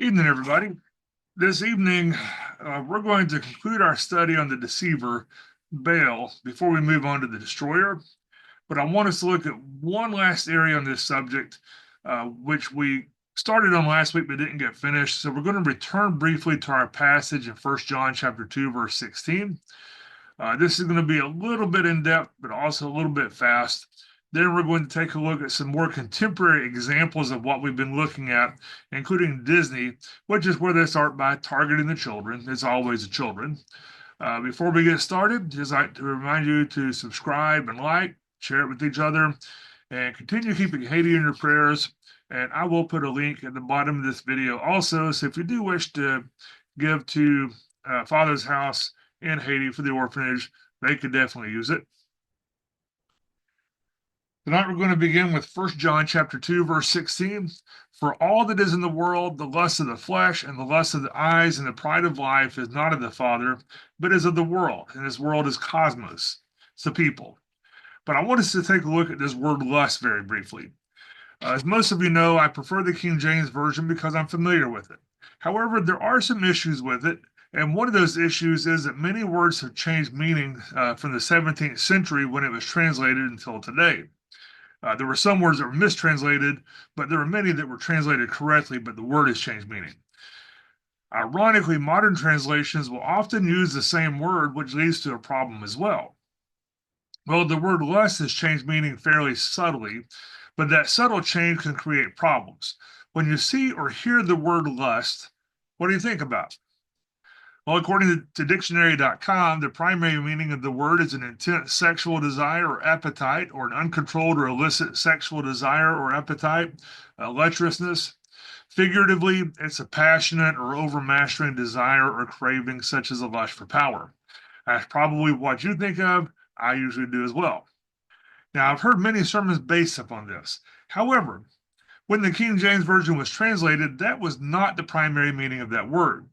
Evening, everybody. This evening, we're going to conclude our study on the deceiver, Baal, before we move on to the destroyer. But I want us to look at one last area on this subject, which we started on last week but didn't get finished. So we're going to return briefly to our passage in 1 John chapter 2, verse 16. This is going to be a little bit in depth, but also a little bit fast. Then we're going to take a look at some more contemporary examples of what we've been looking at, including Disney, which is where they start by targeting the children. It's always the children. Before we get started, just like to remind you to subscribe and like, share it with each other, and continue keeping Haiti in your prayers. And I will put a link at the bottom of this video also. So if you do wish to give to Father's House in Haiti for the orphanage, they could definitely use it. Tonight we're going to begin with 1 John chapter 2, verse 16. For all that is in the world, the lust of the flesh and the lust of the eyes and the pride of life is not of the Father, but is of the world. And this world is cosmos. It's the people. But I want us to take a look at this word lust very briefly. As most of you know, I prefer the King James Version because I'm familiar with it. However, there are some issues with it, and one of those issues is that many words have changed meaning from the 17th century when it was translated until today. There were some words that were mistranslated, but there were many that were translated correctly, but the word has changed meaning. Ironically, modern translations will often use the same word, which leads to a problem as well. Well, the word lust has changed meaning fairly subtly, but that subtle change can create problems. When you see or hear the word lust, what do you think about? Well, according to dictionary.com, the primary meaning of the word is an intense sexual desire or appetite, or an uncontrolled or illicit sexual desire or appetite, lecherousness. Figuratively, it's a passionate or overmastering desire or craving, such as a lust for power. That's probably what you think of. I usually do as well. Now, I've heard many sermons based upon this. However, when the King James Version was translated, that was not the primary meaning of that word.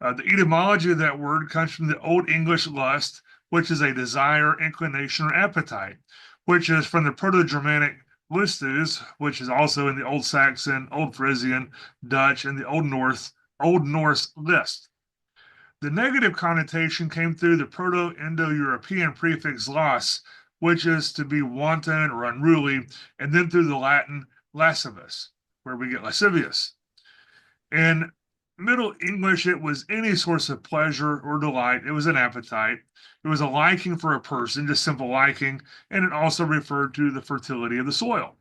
The etymology of that word comes from the Old English lust, which is a desire, inclination, or appetite, which is from the Proto-Germanic listus, which is also in the Old Saxon, Old Frisian, Dutch, and the Old Norse list. The negative connotation came through the Proto-Indo-European prefix las, which is to be wanton or unruly, and then through the Latin lascivus, where we get lascivious. In Middle English, it was any source of pleasure or delight. It was an appetite. It was a liking for a person, just simple liking, and it also referred to the fertility of the soil.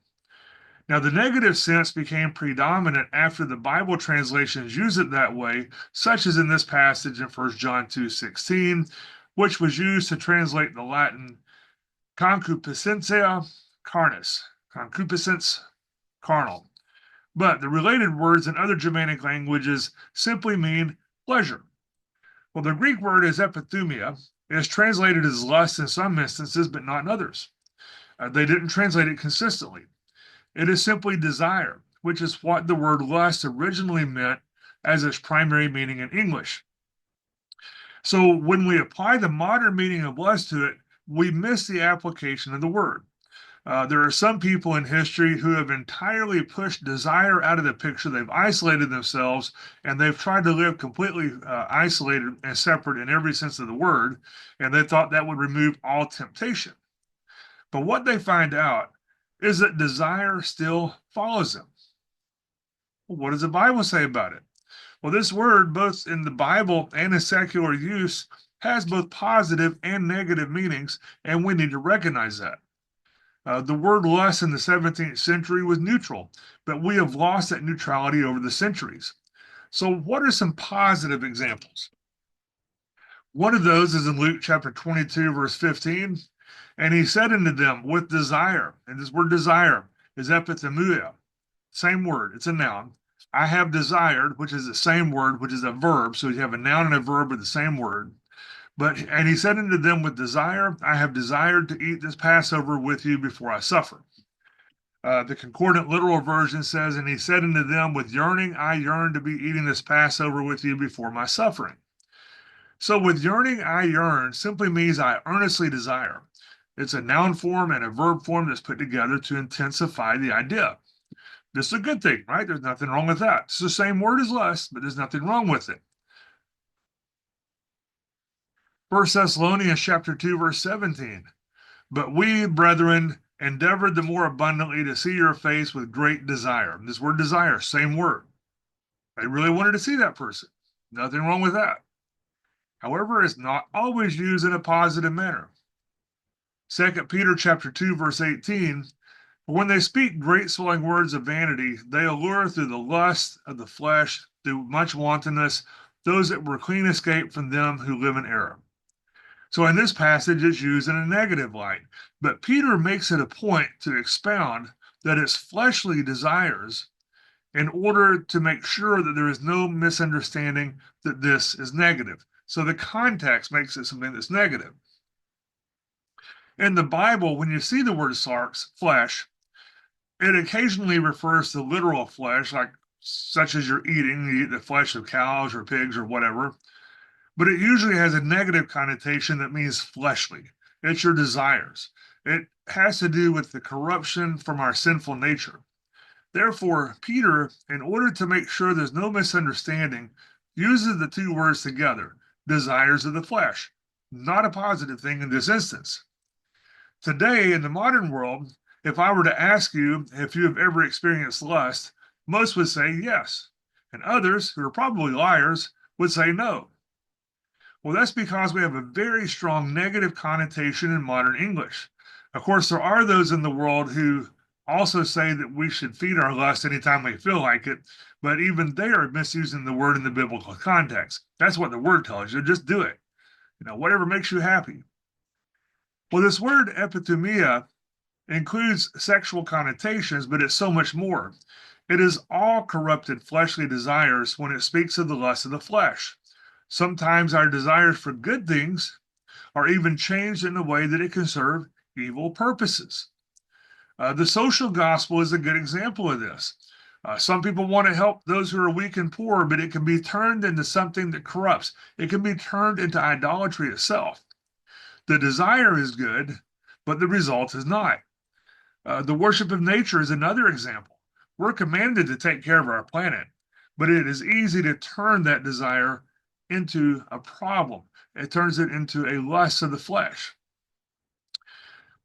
Now, the negative sense became predominant after the Bible translations use it that way, such as in this passage in 1 John 2:16, which was used to translate the Latin concupiscentia carnis, concupiscence, carnal. But the related words in other Germanic languages simply mean pleasure. Well, the Greek word is epithumia. It is translated as lust in some instances, but not in others. They didn't translate it consistently. It is simply desire, which is what the word lust originally meant as its primary meaning in English. So when we apply the modern meaning of lust to it, we miss the application of the word. There are some people in history who have entirely pushed desire out of the picture. They've isolated themselves and they've tried to live completely isolated and separate in every sense of the word. And they thought that would remove all temptation. But what they find out is that desire still follows them. Well, what does the Bible say about it? Well, this word, both in the Bible and in secular use, has both positive and negative meanings, and we need to recognize that. The word lust in the 17th century was neutral, but we have lost that neutrality over the centuries. So, what are some positive examples? One of those is in Luke chapter 22, verse 15. And he said unto them, with desire, and this word desire is epithumia, same word, it's a noun. I have desired, which is the same word, which is a verb. So you have a noun and a verb with the same word. And he said unto them with desire, I have desired to eat this Passover with you before I suffer. The concordant literal version says, and he said unto them, with yearning, I yearn to be eating this Passover with you before my suffering. So with yearning, I yearn simply means I earnestly desire. It's a noun form and a verb form that's put together to intensify the idea. This is a good thing, right? There's nothing wrong with that. It's the same word as lust, but there's nothing wrong with it. 1 Thessalonians chapter 2, verse 17. But we, brethren, endeavored the more abundantly to see your face with great desire. This word desire, same word. They really wanted to see that person. Nothing wrong with that. However, it's not always used in a positive manner. 2 Peter chapter 2, verse 18. For when they speak great swelling words of vanity, they allure through the lust of the flesh, through much wantonness, those that were clean escaped from them who live in error. So in this passage, it's used in a negative light. But Peter makes it a point to expound that it's fleshly desires in order to make sure that there is no misunderstanding that this is negative. So the context makes it something that's negative. In the Bible, when you see the word sarx, flesh, it occasionally refers to literal flesh, like such as you're eating, you eat the flesh of cows or pigs or whatever. But it usually has a negative connotation that means fleshly. It's your desires. It has to do with the corruption from our sinful nature. Therefore, Peter, in order to make sure there's no misunderstanding, uses the two words together, desires of the flesh. Not a positive thing in this instance. Today, in the modern world, if I were to ask you if you have ever experienced lust, most would say yes, and others, who are probably liars, would say no. Well, that's because we have a very strong negative connotation in modern English. Of course, there are those in the world who also say that we should feed our lust anytime we feel like it, but even they are misusing the word in the biblical context. That's what the word tells you. Just do it. Whatever makes you happy. Well, this word epithumia includes sexual connotations, but it's so much more. It is all corrupted fleshly desires when it speaks of the lust of the flesh. Sometimes our desires for good things are even changed in a way that it can serve evil purposes. The social gospel is a good example of this. Some people want to help those who are weak and poor, but it can be turned into something that corrupts. It can be turned into idolatry itself. The desire is good, but the result is not. The worship of nature is another example. We're commanded to take care of our planet, but it is easy to turn that desire into a problem. It turns it into a lust of the flesh.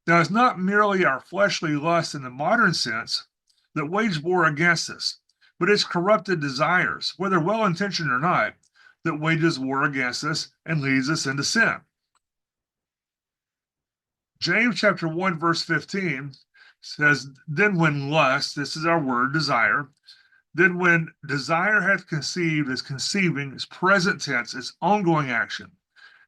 Now, it's not merely our fleshly lust in the modern sense that wage war against us, but it's corrupted desires, whether well-intentioned or not, that wages war against us and leads us into sin. James chapter 1, verse 15 says, then when lust, this is our word, desire, then when desire hath conceived, is conceiving, is present tense, it's ongoing action.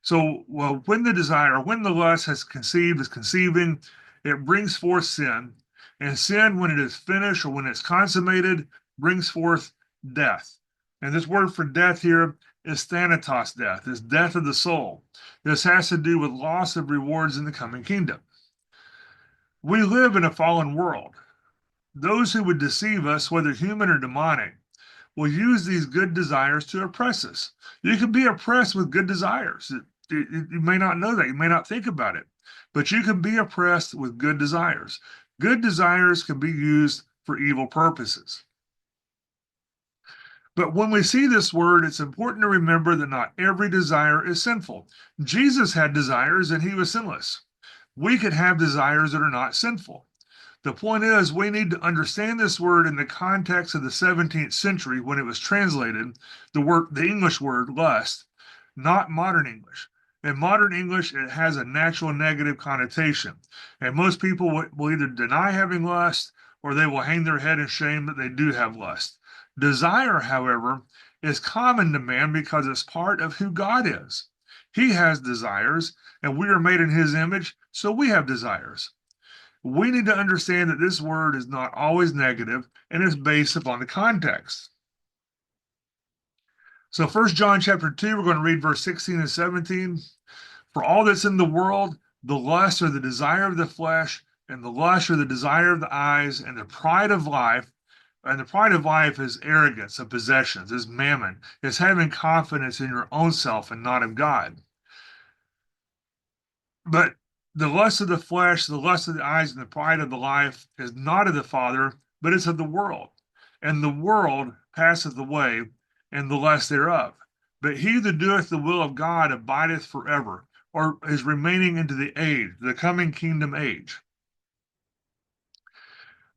So, when the lust has conceived, is conceiving, it brings forth sin. And sin, when it is finished or when it's consummated, brings forth death. And this word for death here is thanatos death, is death of the soul. This has to do with loss of rewards in the coming kingdom. We live in a fallen world. Those who would deceive us, whether human or demonic, will use these good desires to oppress us. You can be oppressed with good desires. You may not know that. You may not think about it. But you can be oppressed with good desires. Good desires can be used for evil purposes. But when we see this word, it's important to remember that not every desire is sinful. Jesus had desires and he was sinless. We could have desires that are not sinful. The point is, we need to understand this word in the context of the 17th century when it was translated, the English word lust, not modern English. In modern English, it has a natural negative connotation. And most people will either deny having lust or they will hang their head in shame that they do have lust. Desire, however, is common to man because it's part of who God is. He has desires, and we are made in his image, so we have desires. We need to understand that this word is not always negative and is based upon the context. So 1 John chapter 2, we're going to read verse 16 and 17. For all that's in the world, the lust or the desire of the flesh, and the lust or the desire of the eyes, and the pride of life. And the pride of life is arrogance of possessions, is mammon, is having confidence in your own self and not in God. But the lust of the flesh, the lust of the eyes, and the pride of the life is not of the Father, but it's of the world. And the world passeth away, and the lust thereof. But he that doeth the will of God abideth forever, or is remaining into the age, the coming kingdom age.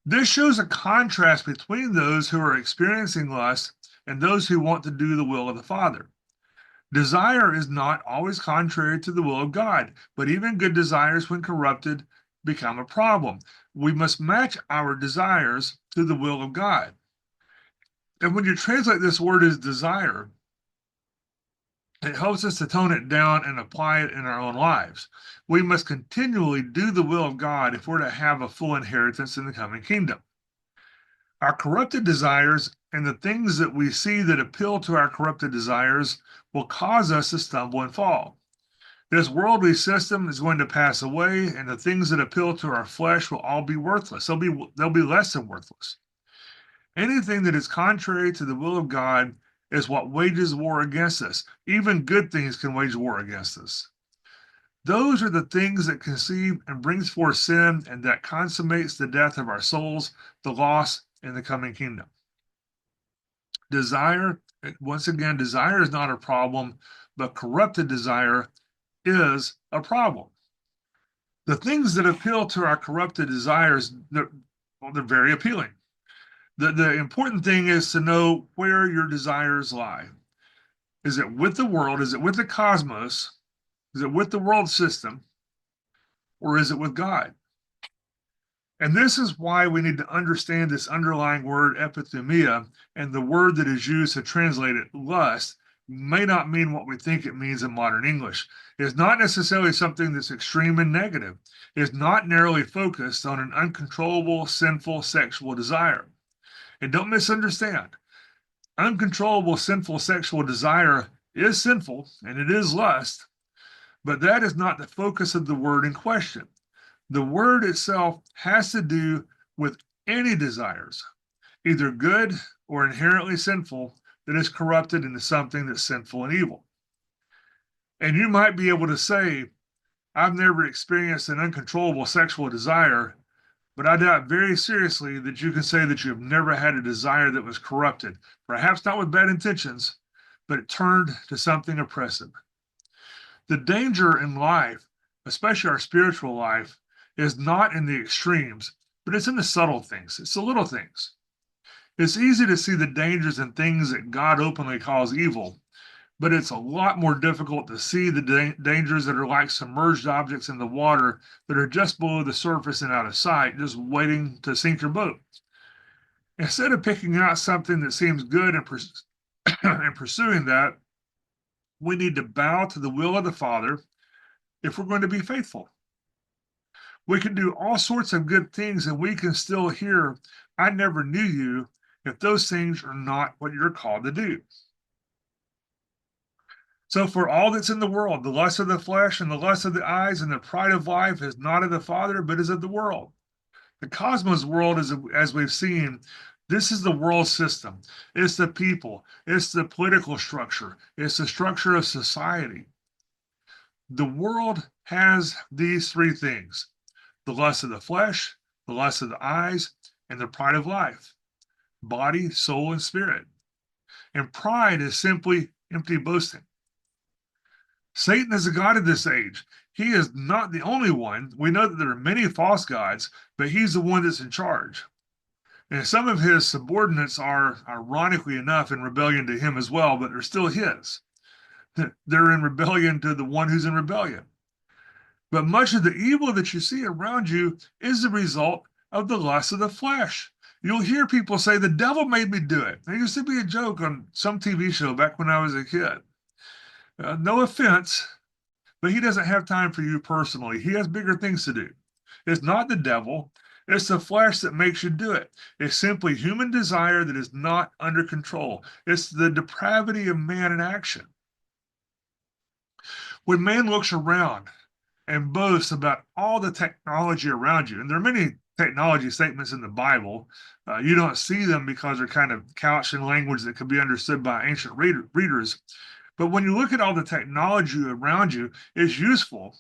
This shows a contrast between those who are experiencing lust and those who want to do the will of the Father. Desire is not always contrary to the will of God, but even good desires, when corrupted, become a problem. We must match our desires to the will of God. And when you translate this word as desire, it helps us to tone it down and apply it in our own lives. We must continually do the will of God if we're to have a full inheritance in the coming kingdom. Our corrupted desires and the things that we see that appeal to our corrupted desires will cause us to stumble and fall. This worldly system is going to pass away, and the things that appeal to our flesh will all be worthless. They'll be less than worthless. Anything that is contrary to the will of God is what wages war against us. Even good things can wage war against us. Those are the things that conceive and brings forth sin, and that consummates the death of our souls, the loss in the coming kingdom. Desire, once again, desire is not a problem, but corrupted desire is a problem. The things that appeal to our corrupted desires, they're very appealing. The important thing is to know where your desires lie. Is it with the world? Is it with the cosmos? Is it with the world system? Or is it with God? And this is why we need to understand this underlying word epithumia, and the word that is used to translate it, lust, may not mean what we think it means in modern English. It is not necessarily something that's extreme and negative. It is not narrowly focused on an uncontrollable, sinful sexual desire. And don't misunderstand. Uncontrollable sinful sexual desire is sinful, and it is lust, but that is not the focus of the word in question. The word itself has to do with any desires, either good or inherently sinful, that is corrupted into something that's sinful and evil. And you might be able to say, I've never experienced an uncontrollable sexual desire, but I doubt very seriously that you can say that you have never had a desire that was corrupted, perhaps not with bad intentions, but it turned to something oppressive. The danger in life, especially our spiritual life, is not in the extremes, but it's in the subtle things. It's the little things. It's easy to see the dangers in things that God openly calls evil, but it's a lot more difficult to see the dangers that are like submerged objects in the water that are just below the surface and out of sight, just waiting to sink your boat. Instead of picking out something that seems good and, and pursuing that, we need to bow to the will of the Father if we're going to be faithful. We can do all sorts of good things, and we can still hear, I never knew you, if those things are not what you're called to do. So for all that's in the world, the lust of the flesh and the lust of the eyes and the pride of life is not of the Father, but is of the world. The cosmos world is, as we've seen, this is the world system. It's the people. It's the political structure. It's the structure of society. The world has these three things: the lust of the flesh, the lust of the eyes, and the pride of life, body, soul, and spirit. And pride is simply empty boasting. Satan is the god of this age. He is not the only one. We know that there are many false gods, but he's the one that's in charge. And some of his subordinates are, ironically enough, in rebellion to him as well, but they're still his. They're in rebellion to the one who's in rebellion. But much of the evil that you see around you is the result of the lust of the flesh. You'll hear people say, the devil made me do it. There used to be a joke on some TV show back when I was a kid. No offense, but he doesn't have time for you personally. He has bigger things to do. It's not the devil. It's the flesh that makes you do it. It's simply human desire that is not under control. It's the depravity of man in action. When man looks around and boasts about all the technology around you, and there are many technology statements in the Bible, you don't see them because they're kind of couched in language that could be understood by ancient readers. But when you look at all the technology around you, it's useful.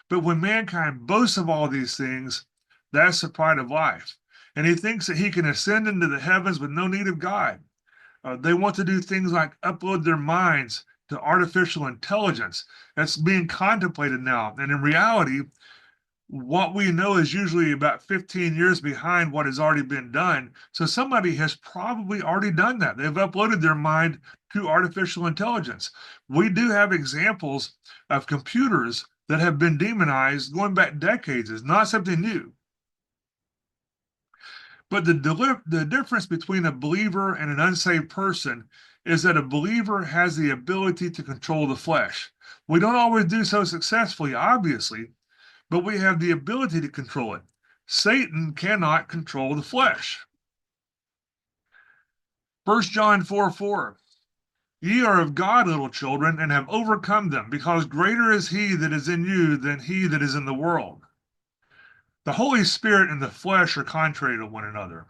But when mankind boasts of all these things, that's the pride of life. And he thinks that he can ascend into the heavens with no need of God. They want to do things like upload their minds to artificial intelligence. That's being contemplated now. And in reality, what we know is usually about 15 years behind what has already been done. So somebody has probably already done that. They've uploaded their mind to artificial intelligence. We do have examples of computers that have been demonized going back decades. It's not something new. But the difference between a believer and an unsaved person is that a believer has the ability to control the flesh. We don't always do so successfully, obviously, but we have the ability to control it. Satan cannot control the flesh. 1 John 4:4. Ye are of God, little children, and have overcome them, because greater is he that is in you than he that is in the world. The Holy Spirit and the flesh are contrary to one another.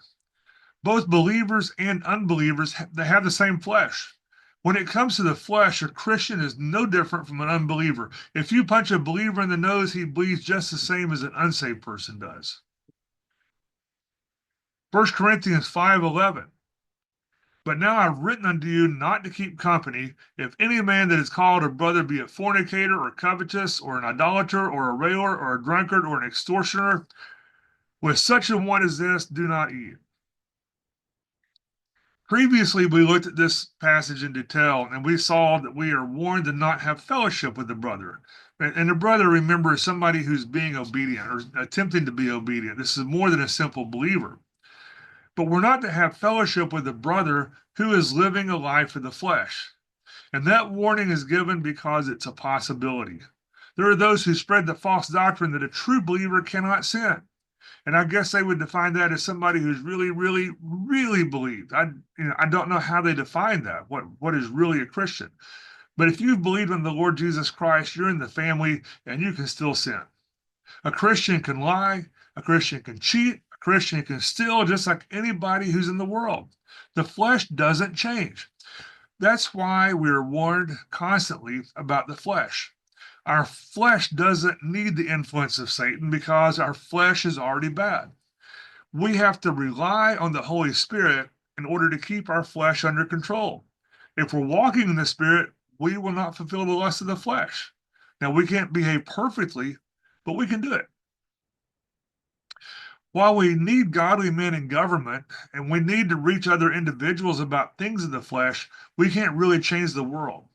Both believers and unbelievers they have the same flesh. When it comes to the flesh, a Christian is no different from an unbeliever. If you punch a believer in the nose, he bleeds just the same as an unsaved person does. 1 Corinthians 5:11. But now I've written unto you not to keep company, if any man that is called a brother be a fornicator, or covetous, or an idolater, or a railer, or a drunkard, or an extortioner, with such a one as this do not eat. Previously, we looked at this passage in detail, and we saw that we are warned to not have fellowship with the brother. And the brother, remember, is somebody who's being obedient or attempting to be obedient. This is more than a simple believer. But we're not to have fellowship with a brother who is living a life of the flesh. And that warning is given because it's a possibility. There are those who spread the false doctrine that a true believer cannot sin. And I guess they would define that as somebody who's really, really, really believed. I don't know how they define that. What is really a Christian? But if you've believed in the Lord Jesus Christ, you're in the family and you can still sin. A Christian can lie. A Christian can cheat. A Christian can steal just like anybody who's in the world. The flesh doesn't change. That's why we're warned constantly about the flesh. Our flesh doesn't need the influence of Satan because our flesh is already bad. We have to rely on the Holy Spirit in order to keep our flesh under control. If we're walking in the Spirit, we will not fulfill the lust of the flesh. Now, we can't behave perfectly, but we can do it. While we need godly men in government and we need to reach other individuals about things of the flesh, we can't really change the world.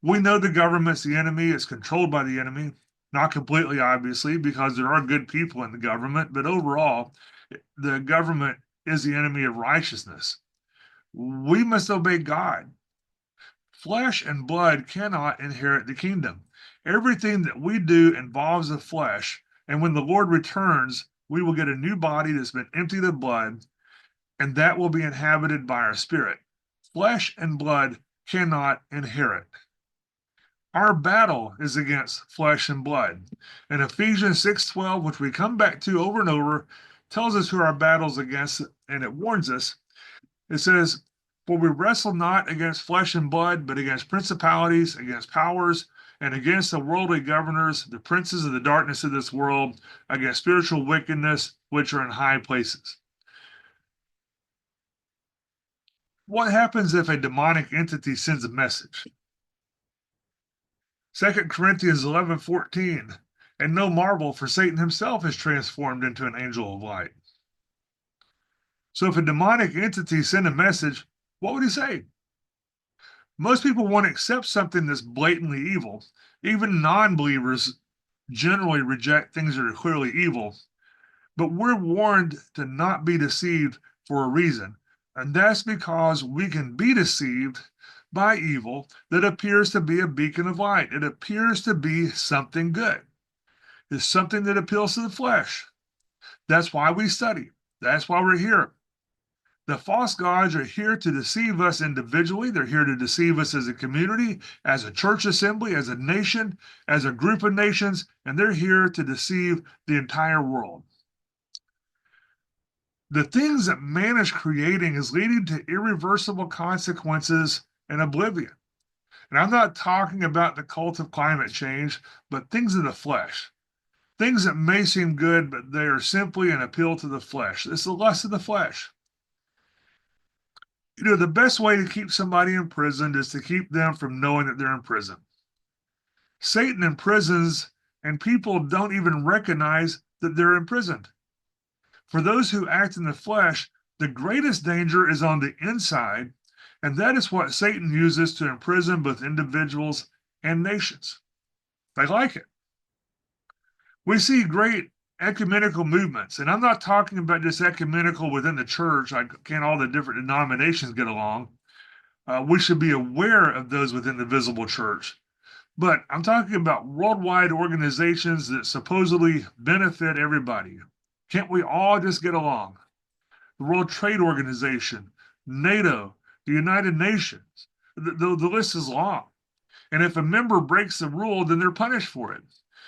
We know the government's the enemy, it's controlled by the enemy. Not completely, obviously, because there are good people in the government, but overall, the government is the enemy of righteousness. We must obey God. Flesh and blood cannot inherit the kingdom. Everything that we do involves the flesh, and when the Lord returns, we will get a new body that's been emptied of blood, and that will be inhabited by our spirit. Flesh and blood cannot inherit. Our battle is against flesh and blood. And Ephesians 6:12, which we come back to over and over, tells us who our battle's against, and it warns us. It says, for we wrestle not against flesh and blood, but against principalities, against powers, and against the worldly governors, the princes of the darkness of this world, against spiritual wickedness, which are in high places. What happens if a demonic entity sends a message? 2 Corinthians 11:14, and no marvel, for Satan himself is transformed into an angel of light. So if a demonic entity sent a message, what would he say? Most people won't accept something that's blatantly evil. Even non-believers generally reject things that are clearly evil. But we're warned to not be deceived for a reason. And that's because we can be deceived by evil that appears to be a beacon of light. It appears to be something good. It's something that appeals to the flesh. That's why we study. That's why we're here. The false gods are here to deceive us individually. They're here to deceive us as a community, as a church assembly, as a nation, as a group of nations, and they're here to deceive the entire world. The things that man is creating is leading to irreversible consequences and oblivion. And I'm not talking about the cult of climate change, but things of the flesh. Things that may seem good, but they are simply an appeal to the flesh. It's the lust of the flesh. The best way to keep somebody imprisoned is to keep them from knowing that they're in prison. Satan imprisons, and people don't even recognize that they're imprisoned. For those who act in the flesh, the greatest danger is on the inside, and that is what Satan uses to imprison both individuals and nations. They like it. We see great ecumenical movements, and I'm not talking about just ecumenical within the church. Can all the different denominations get along? We should be aware of those within the visible church. But I'm talking about worldwide organizations that supposedly benefit everybody. Can't we all just get along? The World Trade Organization, NATO, the United Nations. The list is long. And if a member breaks the rule, then they're punished for it.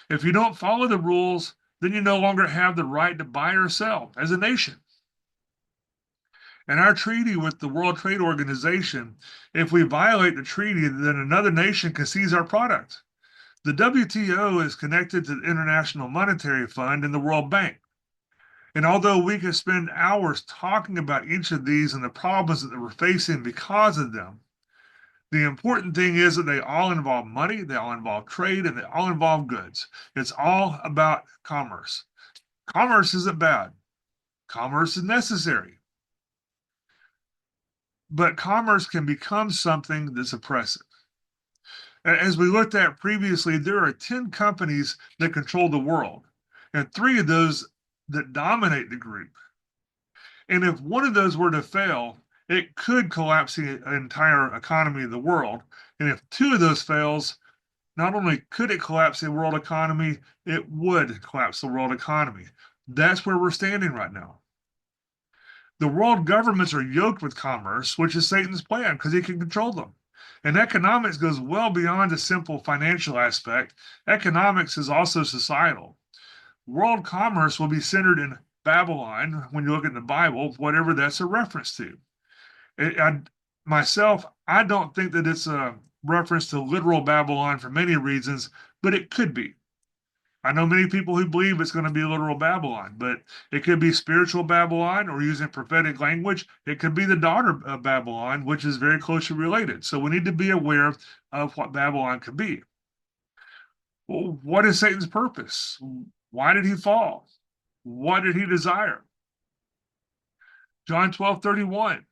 If you don't follow the rules, then you no longer have the right to buy or sell as a nation. In our treaty with the World Trade Organization, if we violate the treaty, then another nation can seize our product. The WTO is connected to the International Monetary Fund and the World Bank. And although we could spend hours talking about each of these and the problems that we're facing because of them, the important thing is that they all involve money, they all involve trade, and they all involve goods. It's all about commerce. Commerce isn't bad. Commerce is necessary. But commerce can become something that's oppressive. As we looked at previously, there are 10 companies that control the world, and 3 of those that dominate the group. And if one of those were to fail, it could collapse the entire economy of the world. And if 2 of those fails, not only could it collapse the world economy, it would collapse the world economy. That's where we're standing right now. The world governments are yoked with commerce, which is Satan's plan because he can control them. And economics goes well beyond a simple financial aspect. Economics is also societal. World commerce will be centered in Babylon when you look at the Bible, whatever that's a reference to. I don't think that it's a reference to literal Babylon for many reasons, but it could be. I know many people who believe it's going to be literal Babylon, but it could be spiritual Babylon, or using prophetic language, it could be the daughter of Babylon, which is very closely related. So we need to be aware of what Babylon could be. Well, what is Satan's purpose? Why did he fall? What did he desire? John 12:31.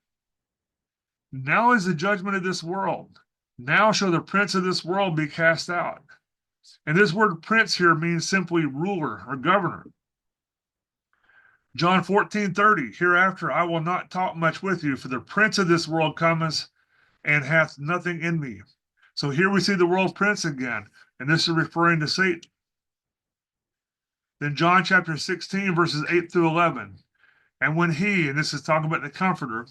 Now is the judgment of this world. Now shall the prince of this world be cast out. And this word prince here means simply ruler or governor. John 14:30. Hereafter I will not talk much with you, for the prince of this world cometh and hath nothing in me. So here we see the world's prince again, and this is referring to Satan. Then John chapter 16, verses 8 through 11. And when he, and this is talking about the Comforter,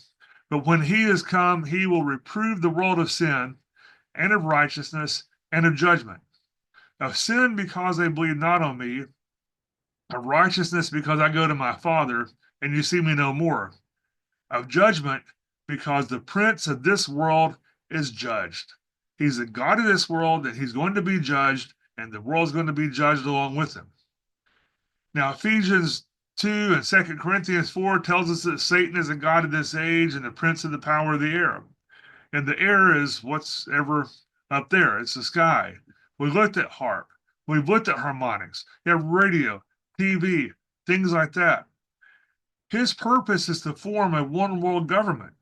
but when he is come, he will reprove the world of sin and of righteousness and of judgment. Of sin, because they believe not on me. Of righteousness, because I go to my Father, and you see me no more. Of judgment, because the prince of this world is judged. He's the God of this world, and he's going to be judged, and the world's going to be judged along with him. Now, Ephesians 2 and 2 Corinthians 4 tells us that Satan is the god of this age and the prince of the power of the air. And the air is what's ever up there. It's the sky. We looked at harp. We've looked at harmonics. You have radio, TV, things like that. His purpose is to form a one world government.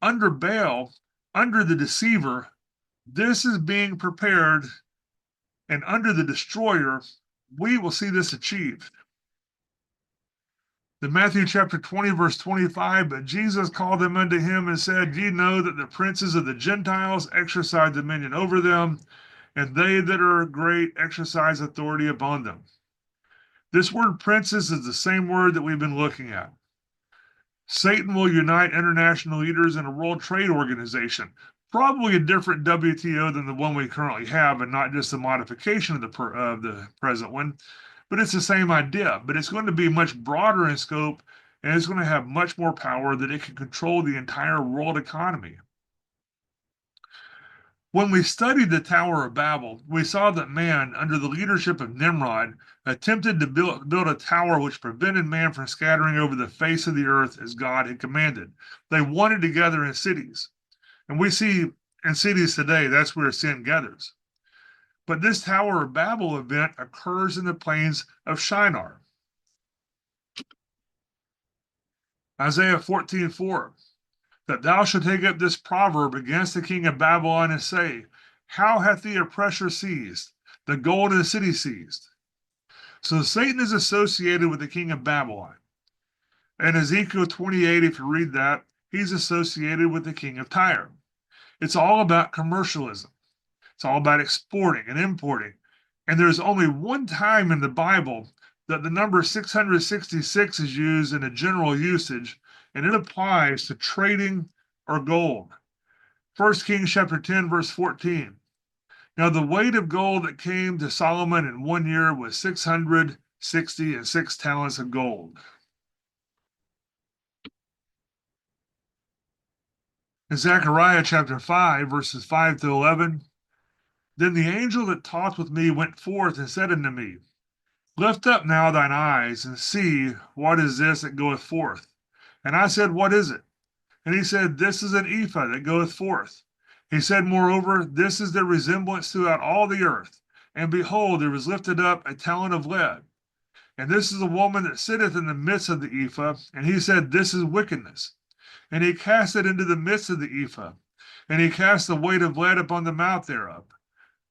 Under Baal, under the deceiver, this is being prepared, and under the destroyer, we will see this achieved. In Matthew chapter 20, verse 25, but Jesus called them unto him and said, Ye know that the princes of the Gentiles exercise dominion over them, and they that are great exercise authority upon them. This word princes is the same word that we've been looking at. Satan will unite international leaders in a World Trade Organization, probably a different WTO than the one we currently have, and not just a modification of the present one. But it's the same idea, but it's going to be much broader in scope, and it's going to have much more power that it can control the entire world economy. When we studied the Tower of Babel, we saw that man, under the leadership of Nimrod, attempted to build a tower which prevented man from scattering over the face of the earth as God had commanded. They wanted to gather in cities. And we see in cities today, that's where sin gathers. But this Tower of Babel event occurs in the plains of Shinar. Isaiah 14:4, that thou shalt take up this proverb against the king of Babylon and say, how hath the oppressor seized, the gold of the city seized? So Satan is associated with the king of Babylon. And Ezekiel 28, if you read that, he's associated with the king of Tyre. It's all about commercialism. It's all about exporting and importing. And there's only one time in the Bible that the number 666 is used in a general usage, and it applies to trading or gold. 1 Kings chapter 10, verse 14. Now the weight of gold that came to Solomon in 1 year was 666 talents of gold. In Zechariah chapter 5, verses 5 to 11, then the angel that talked with me went forth and said unto me, lift up now thine eyes and see what is this that goeth forth. And I said, what is it? And he said, this is an ephah that goeth forth. He said, moreover, this is the resemblance throughout all the earth. And behold, there was lifted up a talent of lead. And this is a woman that sitteth in the midst of the ephah. And he said, this is wickedness. And he cast it into the midst of the ephah. And he cast the weight of lead upon the mouth thereof.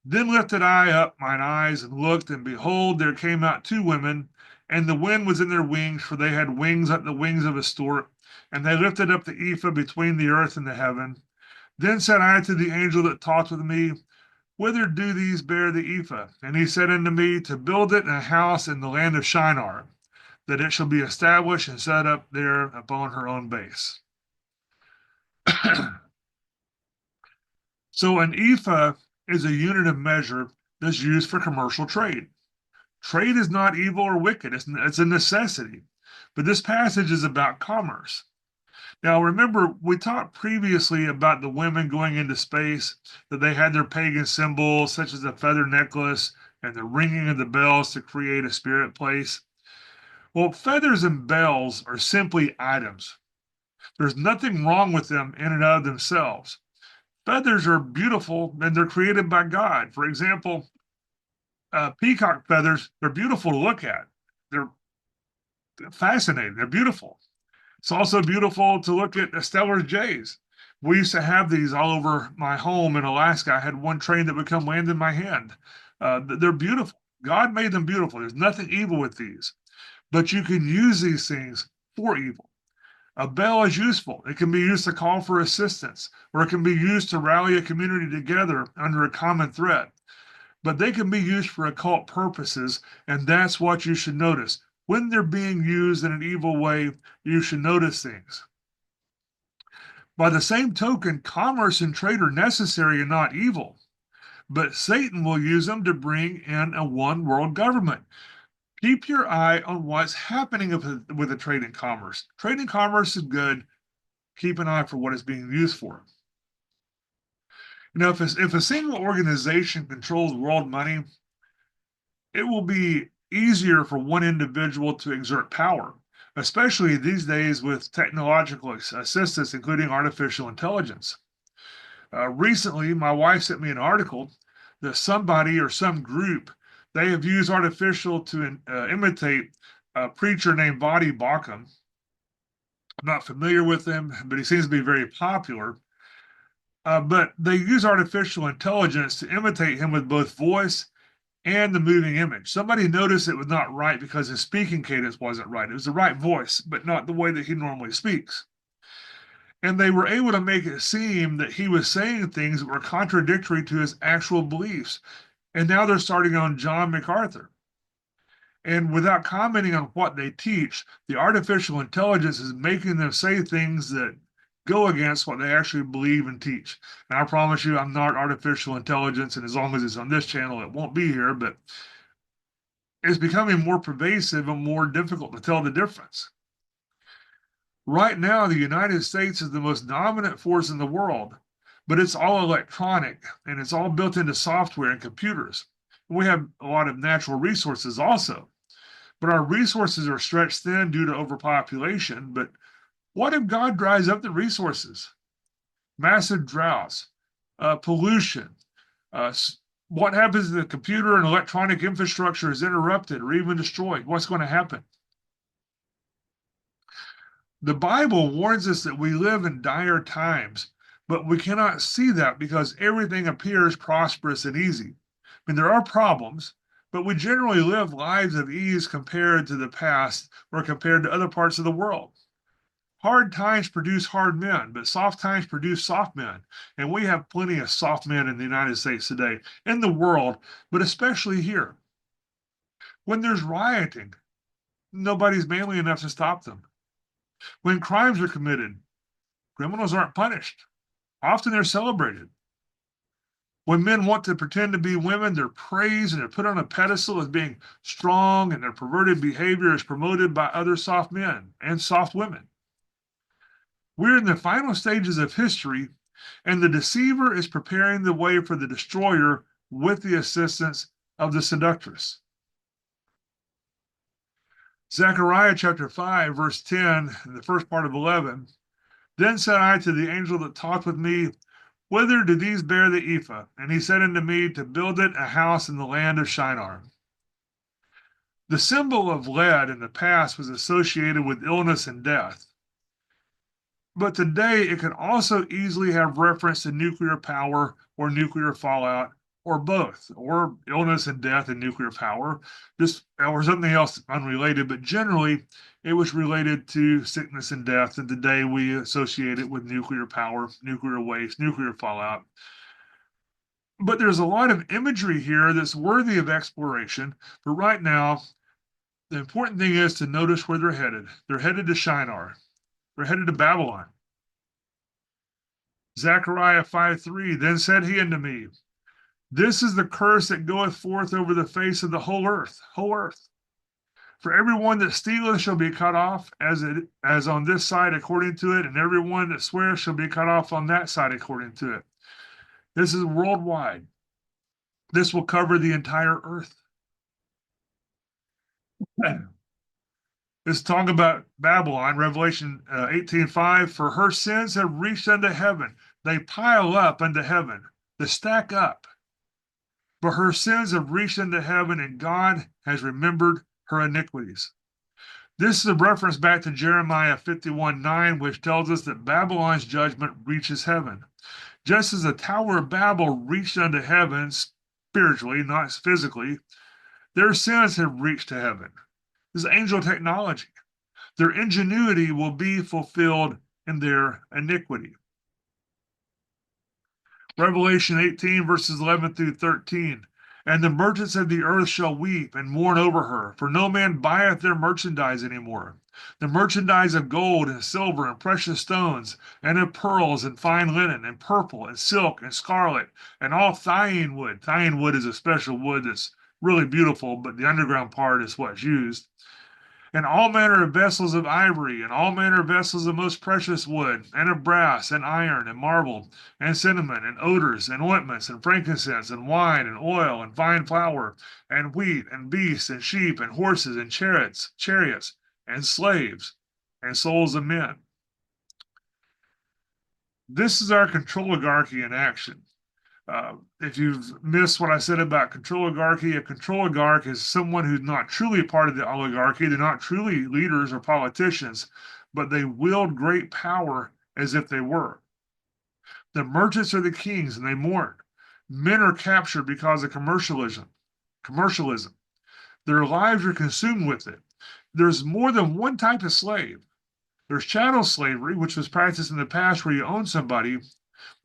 Then lifted I up mine eyes and looked, and behold, there came out two women, and the wind was in their wings, for they had wings like the wings of a stork. And they lifted up the ephah between the earth and the heaven. Then said I to the angel that talked with me, whither do these bear the ephah? And he said unto me, to build it in a house in the land of Shinar, that it shall be established and set up there upon her own base. So an ephah is a unit of measure that's used for commercial trade. Trade is not evil or wicked, it's a necessity. But this passage is about commerce. Now, remember, we talked previously about the women going into space, that they had their pagan symbols, such as the feather necklace and the ringing of the bells to create a spirit place. Well, feathers and bells are simply items. There's nothing wrong with them in and of themselves. Feathers are beautiful and they're created by God. For example, peacock feathers, they're beautiful to look at. They're fascinating. They're beautiful. It's also beautiful to look at Stellar's jays. We used to have these all over my home in Alaska. I had one train that would come land in my hand. They're beautiful. God made them beautiful. There's nothing evil with these. But you can use these things for evil. A bell is useful. It can be used to call for assistance, or it can be used to rally a community together under a common threat. But they can be used for occult purposes, and that's what you should notice. When they're being used in an evil way, you should notice things. By the same token, commerce and trade are necessary and not evil. But Satan will use them to bring in a one world government. Keep your eye on what's happening with the trade and commerce. Trade and commerce is good. Keep an eye for what it's being used for. You know, if a single organization controls world money, it will be easier for one individual to exert power, especially these days with technological assistance, including artificial intelligence. Recently, my wife sent me an article that somebody or some group, they have used artificial to imitate a preacher named Vadi Bakum. I'm not familiar with him, but he seems to be very popular. But they use artificial intelligence to imitate him with both voice and the moving image. Somebody noticed it was not right because his speaking cadence wasn't right. It was the right voice, but not the way that he normally speaks. And they were able to make it seem that he was saying things that were contradictory to his actual beliefs. And now they're starting on John MacArthur. And without commenting on what they teach, the artificial intelligence is making them say things that go against what they actually believe and teach. And I promise you, I'm not artificial intelligence, and as long as it's on this channel, it won't be here, but it's becoming more pervasive and more difficult to tell the difference. Right now, the United States is the most dominant force in the world, but it's all electronic and it's all built into software and computers. We have a lot of natural resources also, but our resources are stretched thin due to overpopulation. But what if God dries up the resources? Massive droughts, pollution. Uh, what happens if the computer and electronic infrastructure is interrupted or even destroyed? What's going to happen? The Bible warns us that we live in dire times, but we cannot see that because everything appears prosperous and easy. I mean, there are problems, but we generally live lives of ease compared to the past or compared to other parts of the world. Hard times produce hard men, but soft times produce soft men. And we have plenty of soft men in the United States today, in the world, but especially here. When there's rioting, nobody's manly enough to stop them. When crimes are committed, criminals aren't punished. Often they're celebrated. When men want to pretend to be women, they're praised and they're put on a pedestal as being strong, and their perverted behavior is promoted by other soft men and soft women. We're in the final stages of history, and the deceiver is preparing the way for the destroyer with the assistance of the seductress. Zechariah chapter 5, verse 10, and the first part of 11. Then said I to the angel that talked with me, Whither do these bear the ephah? And he said unto me, To build it a house in the land of Shinar. The symbol of lead in the past was associated with illness and death. But today it can also easily have reference to nuclear power or nuclear fallout or both, or illness and death and nuclear power, just or something else unrelated. But generally, it was related to sickness and death, and today we associate it with nuclear power, nuclear waste, nuclear fallout. But there's a lot of imagery here that's worthy of exploration. But right now, the important thing is to notice where they're headed. They're headed to Shinar. They're headed to Babylon. Zechariah 5:3. Then said he unto me, This is the curse that goeth forth over the face of the whole earth, whole earth. For every one that stealeth shall be cut off, as on this side according to it, and every one that sweareth shall be cut off on that side according to it. This is worldwide. This will cover the entire earth. It's talking about Babylon, Revelation 18:5. For her sins have reached unto heaven. They pile up unto heaven. They stack up. But her sins have reached unto heaven, and God has remembered her iniquities. This is a reference back to Jeremiah 51:9, which tells us that Babylon's judgment reaches heaven. Just as the Tower of Babel reached unto heaven spiritually, not physically, their sins have reached to heaven. This is angel technology. Their ingenuity will be fulfilled in their iniquity. Revelation 18, verses 11 through 13. And the merchants of the earth shall weep and mourn over her, for no man buyeth their merchandise any more. The merchandise of gold and silver and precious stones, and of pearls and fine linen, and purple and silk and scarlet, and all thyine wood. Thyine wood is a special wood that's really beautiful, but the underground part is what's used. And all manner of vessels of ivory, and all manner of vessels of most precious wood, and of brass, and iron, and marble, and cinnamon, and odors, and ointments, and frankincense, and wine, and oil, and fine flour, and wheat, and beasts, and sheep, and horses, and chariots, and slaves, and souls of men. This is our control oligarchy in action. If you've missed what I said about control oligarchy, a control oligarch is someone who's not truly part of the oligarchy. They're not truly leaders or politicians, but they wield great power as if they were. The merchants are the kings and they mourn. Men are captured because of commercialism. Their lives are consumed with it. There's more than one type of slave. There's chattel slavery, which was practiced in the past where you own somebody,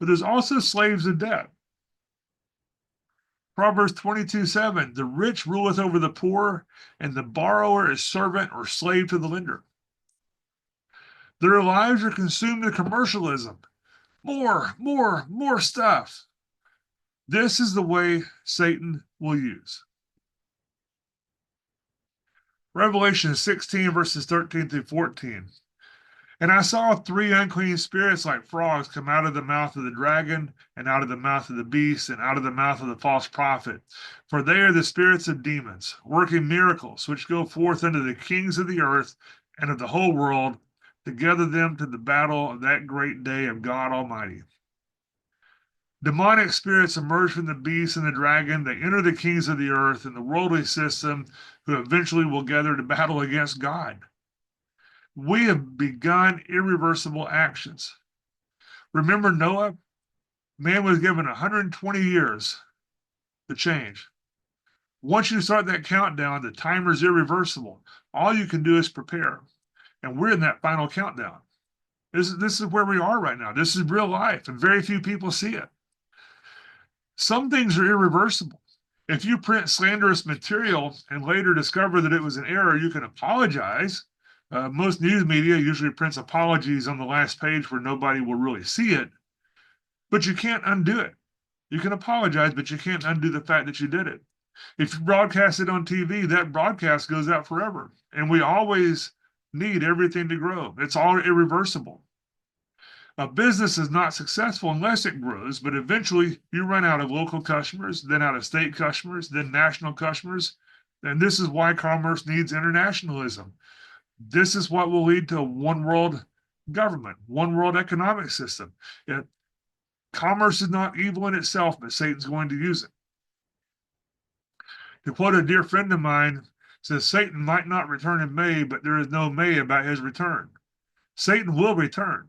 but there's also slaves of debt. Proverbs 22:7, the rich ruleth over the poor, and the borrower is servant or slave to the lender. Their lives are consumed in commercialism. More stuff. This is the way Satan will use. Revelation 16, verses 13 through 14. And I saw three unclean spirits like frogs come out of the mouth of the dragon, and out of the mouth of the beast, and out of the mouth of the false prophet. For they are the spirits of demons, working miracles, which go forth unto the kings of the earth and of the whole world, to gather them to the battle of that great day of God Almighty. Demonic spirits emerge from the beast and the dragon. They enter the kings of the earth and the worldly system, who eventually will gather to battle against God. We have begun irreversible actions. Remember Noah? Man was given 120 years to change. Once you start that countdown, the timer's irreversible. All you can do is prepare. And we're in that final countdown. This is where we are right now. This is real life, and very few people see it. Some things are irreversible. If you print slanderous material and later discover that it was an error, you can apologize. Most news media usually prints apologies on the last page where nobody will really see it, but you can't undo it. You can apologize, but you can't undo the fact that you did it. If you broadcast it on TV, that broadcast goes out forever. And we always need everything to grow. It's all irreversible. A business is not successful unless it grows, but eventually you run out of local customers, then out of state customers, then national customers. And this is why commerce needs internationalism. This is what will lead to a one world government, one world economic system. Commerce is not evil in itself, but Satan's going to use it. To quote a dear friend of mine, says Satan might not return in May, but there is no May about his return. Satan will return.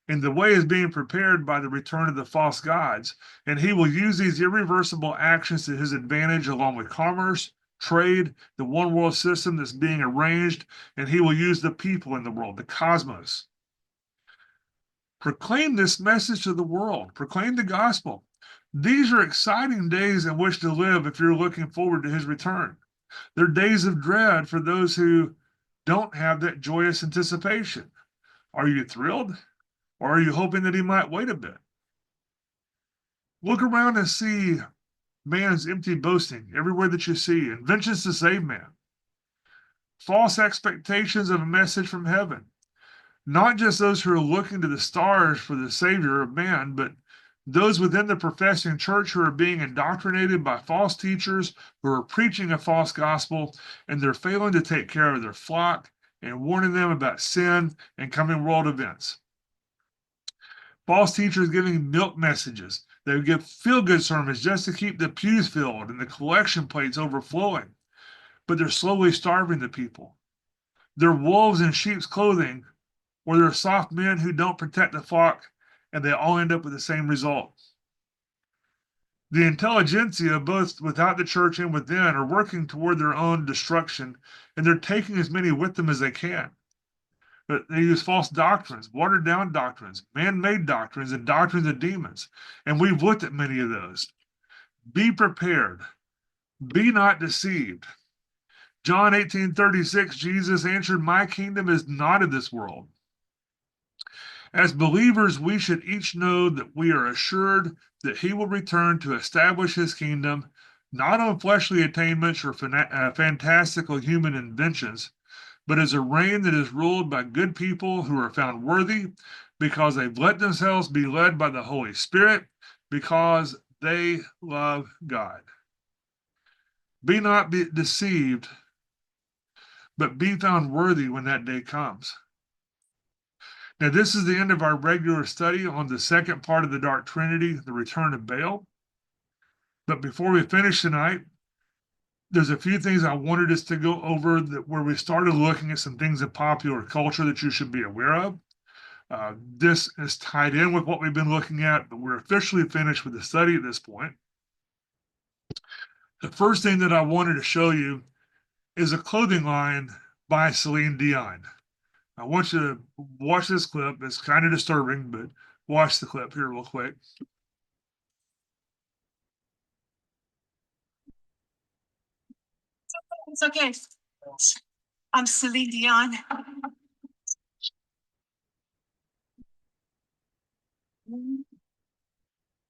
And the way is being prepared by the return of the false gods. And he will use these irreversible actions to his advantage, along with commerce, trade, the one world system that's being arranged, and he will use the people in the world, the cosmos. Proclaim this message to the world. Proclaim the gospel. These are exciting days in which to live if you're looking forward to his return. They're days of dread for those who don't have that joyous anticipation. Are you thrilled? Or are you hoping that he might wait a bit? Look around and see man's empty boasting everywhere that you see, inventions to save man, false expectations of a message from heaven. Not just those who are looking to the stars for the savior of man, but those within the professing church who are being indoctrinated by false teachers who are preaching a false gospel, and they're failing to take care of their flock and warning them about sin and coming world events. False teachers giving milk messages. They would give feel-good sermons just to keep the pews filled and the collection plates overflowing. But they're slowly starving the people. They're wolves in sheep's clothing, or they're soft men who don't protect the flock, and they all end up with the same result. The intelligentsia, both without the church and within, are working toward their own destruction, and they're taking as many with them as they can. But they use false doctrines, watered down doctrines, man-made doctrines, and doctrines of demons. And we've looked at many of those. Be prepared. Be not deceived. John 18:36, Jesus answered, "My kingdom is not of this world." As believers, we should each know that we are assured that he will return to establish his kingdom, not on fleshly attainments or fantastical human inventions, but as a reign that is ruled by good people who are found worthy because they've let themselves be led by the Holy Spirit, because they love God. Be not deceived, but be found worthy when that day comes. Now, this is the end of our regular study on the second part of the Dark Trinity, the return of Baal. But before we finish tonight, there's a few things I wanted us to go over where we started looking at some things in popular culture that you should be aware of. This is tied in with what we've been looking at, but we're officially finished with the study at this point. The first thing that I wanted to show you is a clothing line by Celine Dion. I want you to watch this clip. It's kind of disturbing, but watch the clip here real quick. It's okay. I'm Celine Dion.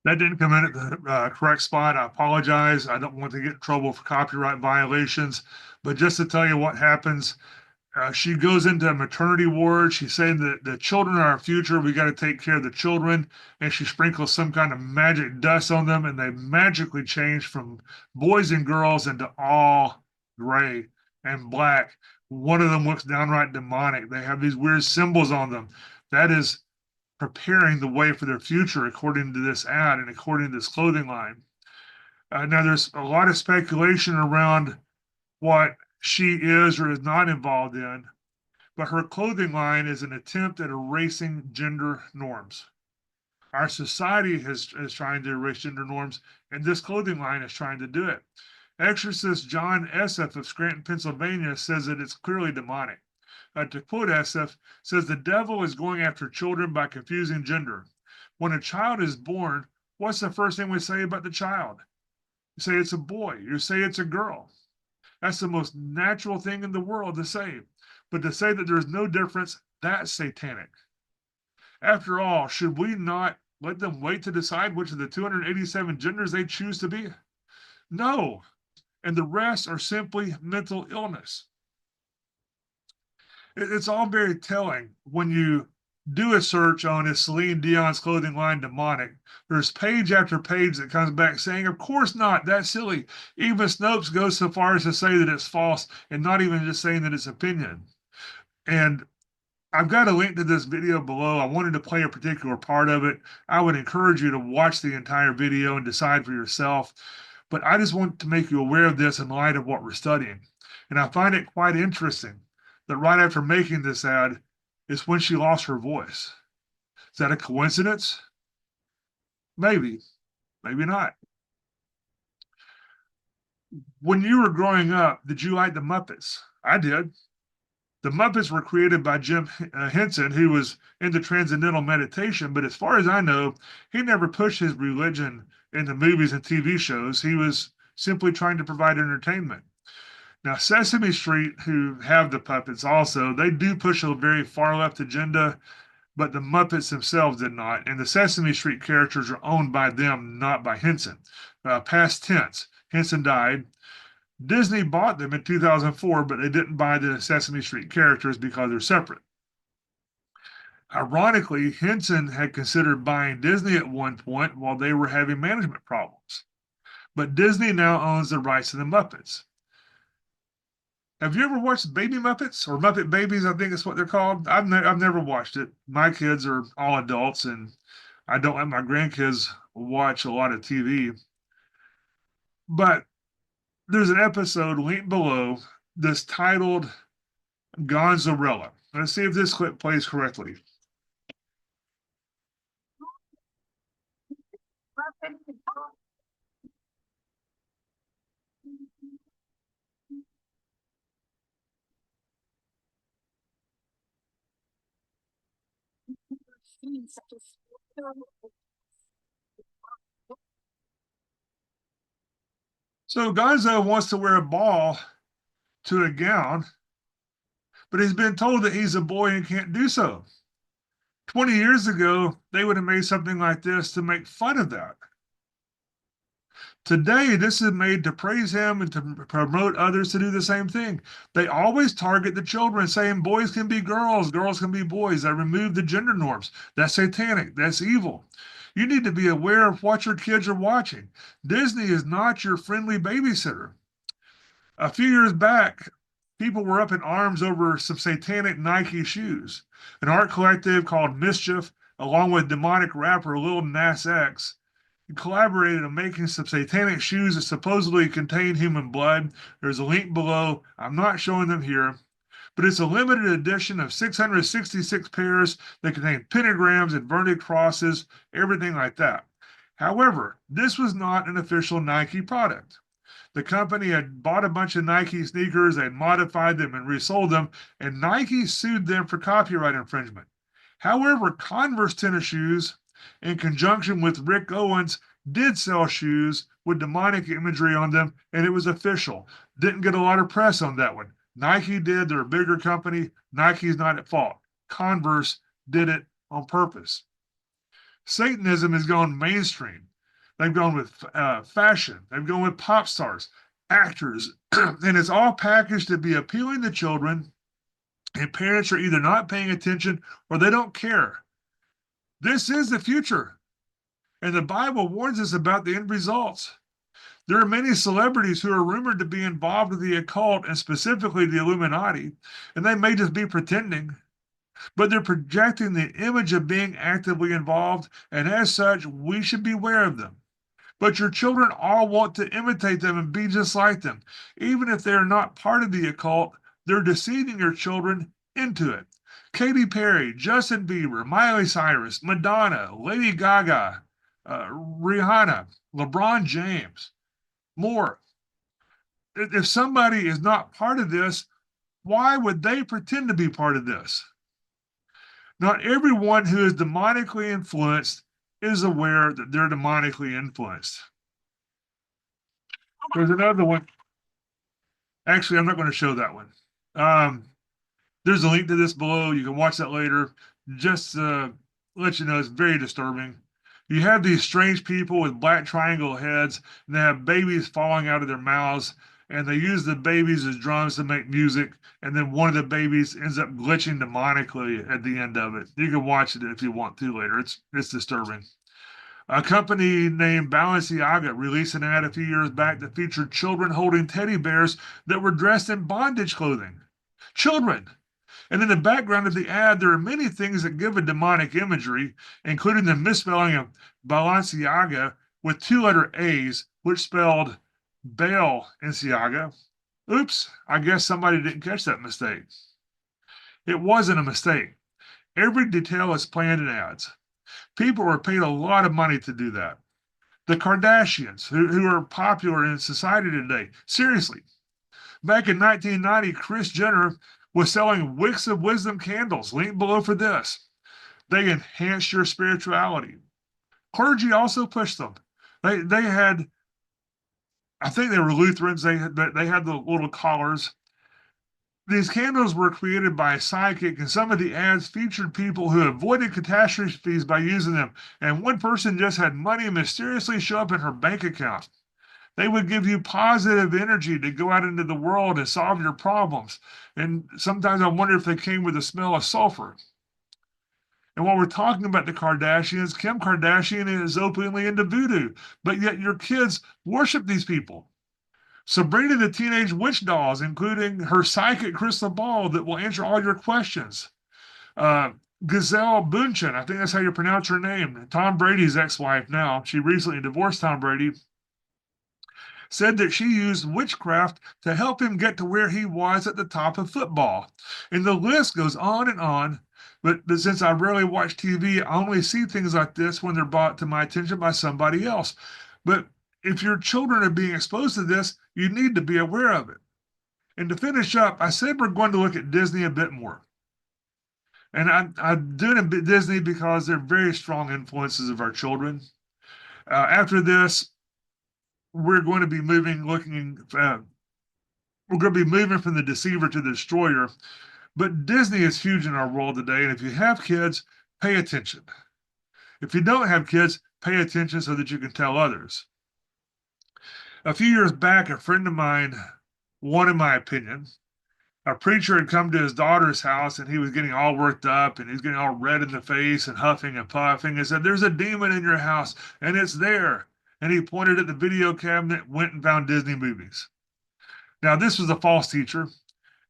That didn't come in at the correct spot. I apologize. I don't want to get in trouble for copyright violations, but just to tell you what happens She goes into a maternity ward. She's saying that the children are our future. We got to take care of the children. And she sprinkles some kind of magic dust on them, and they magically change from boys and girls into all gray and black. One of them looks downright demonic. They have these weird symbols on them. That is preparing the way for their future, according to this ad and according to this clothing line. Now, there's a lot of speculation around what she is or is not involved in, but her clothing line is an attempt at erasing gender norms. Our society is trying to erase gender norms, and this clothing line is trying to do it. Exorcist John Esseff of Scranton, Pennsylvania says that it's clearly demonic. To quote Esseff, says the devil is going after children by confusing gender. When a child is born, what's the first thing we say about the child? You say it's a boy, you say it's a girl. That's the most natural thing in the world to say. But to say that there's no difference, that's satanic. After all, should we not let them wait to decide which of the 287 genders they choose to be? No. And the rest are simply mental illness. It's all very telling when you do a search on is Celine Dion's clothing line demonic. There's page after page that comes back saying, of course not, that's silly. Even Snopes goes so far as to say that it's false and not even just saying that it's opinion. And I've got a link to this video below. I wanted to play a particular part of it. I would encourage you to watch the entire video and decide for yourself. But I just want to make you aware of this in light of what we're studying. And I find it quite interesting that right after making this ad is when she lost her voice. Is that a coincidence? Maybe, maybe not. When you were growing up, did you like the Muppets? I did. The Muppets were created by Jim Henson, who was into transcendental meditation, but as far as I know, he never pushed his religion into movies and TV shows. He was simply trying to provide entertainment. Now, Sesame Street, who have the puppets also, they do push a very far left agenda, but the Muppets themselves did not. And the Sesame Street characters are owned by them, not by Henson. Past tense, Henson died. Disney bought them in 2004, but they didn't buy the Sesame Street characters because they're separate. Ironically, Henson had considered buying Disney at one point while they were having management problems. But Disney now owns the rights to the Muppets. Have you ever watched Baby Muppets or Muppet Babies? I think it's what they're called. I've never watched it. My kids are all adults, and I don't let my grandkids watch a lot of TV. But there's an episode linked below that's titled Gonzarella. Let's see if this clip plays correctly. So Gonzo wants to wear a ball to a gown, but he's been told that he's a boy and can't do so. 20 years ago, they would have made something like this to make fun of that. Today, this is made to praise him and to promote others to do the same thing. They always target the children, saying boys can be girls, girls can be boys. They remove the gender norms. That's satanic. That's evil. You need to be aware of what your kids are watching. Disney is not your friendly babysitter. A few years back, people were up in arms over some satanic Nike shoes. An art collective called Mischief, along with demonic rapper Lil Nas X, collaborated on making some satanic shoes that supposedly contain human blood. There's a link below. I'm not showing them here, but it's a limited edition of 666 pairs that contain pentagrams, inverted crosses, everything like that. However, this was not an official Nike product. The company had bought a bunch of Nike sneakers, they had modified them and resold them, and Nike sued them for copyright infringement. However, Converse tennis shoes, in conjunction with Rick Owens, did sell shoes with demonic imagery on them, and it was official. Didn't get a lot of press on that one. Nike did, they're a bigger company. Nike's not at fault. Converse did it on purpose. Satanism has gone mainstream. They've gone with fashion. They've gone with pop stars, actors, and it's all packaged to be appealing to children And parents are either not paying attention or they don't care. This is the future, and the Bible warns us about the end results. There are many celebrities who are rumored to be involved with the occult and specifically the Illuminati, and they may just be pretending, but they're projecting the image of being actively involved, and as such, we should beware of them. But your children all want to imitate them and be just like them. Even if they are not part of the occult, they're deceiving your children into it. Katy Perry, Justin Bieber, Miley Cyrus, Madonna, Lady Gaga, Rihanna, LeBron James, more. If somebody is not part of this, why would they pretend to be part of this? Not everyone who is demonically influenced is aware that they're demonically influenced. There's another one. Actually, I'm not going to show that one. Um, there's a link to this below. You can watch that later. Just let you know, it's very disturbing. You have these strange people with black triangle heads, and they have babies falling out of their mouths, and they use the babies as drums to make music, and then one of the babies ends up glitching demonically at the end of it. You can watch it if you want to later. It's disturbing. A company named Balenciaga released an ad a few years back that featured children holding teddy bears that were dressed in bondage clothing. Children! And in the background of the ad, there are many things that give a demonic imagery, including the misspelling of Balenciaga with two-letter A's, which spelled Baal Balenciaga. Oops, I guess somebody didn't catch that mistake. It wasn't a mistake. Every detail is planned in ads. People are paid a lot of money to do that. The Kardashians, who are popular in society today. Seriously, back in 1990, Kris Jenner was selling wicks of wisdom candles. Link below for this. They enhance your spirituality. Clergy also pushed them. They had, I think they were Lutherans. They had the little collars. These candles were created by a psychic, and some of the ads featured people who avoided catastrophes by using them. And one person just had money mysteriously show up in her bank account. They would give you positive energy to go out into the world and solve your problems. And sometimes I wonder if they came with the smell of sulfur. And while we're talking about the Kardashians, Kim Kardashian is openly into voodoo, but yet your kids worship these people. Sabrina the Teenage Witch Dolls, including her psychic crystal ball that will answer all your questions. Giselle Bundchen, I think that's how you pronounce her name, Tom Brady's ex-wife now. She recently divorced Tom Brady, said that she used witchcraft to help him get to where he was at the top of football. And the list goes on and on. But since I rarely watch TV, I only see things like this when they're brought to my attention by somebody else. But if your children are being exposed to this, you need to be aware of it. And to finish up, I said we're going to look at Disney a bit more. And I'm doing Disney because they're very strong influences of our children. After this, we're going to be we're going to be moving from the deceiver to the destroyer. But Disney is huge in our world today. And if you have kids, pay attention. If you don't have kids, pay attention so that you can tell others. A few years back, a friend of mine wanted my opinion. A preacher had come to his daughter's house and he was getting all worked up and he's getting all red in the face and huffing and puffing and said, "There's a demon in your house and it's there." And he pointed at the video cabinet, went and found Disney movies. Now, this was a false teacher.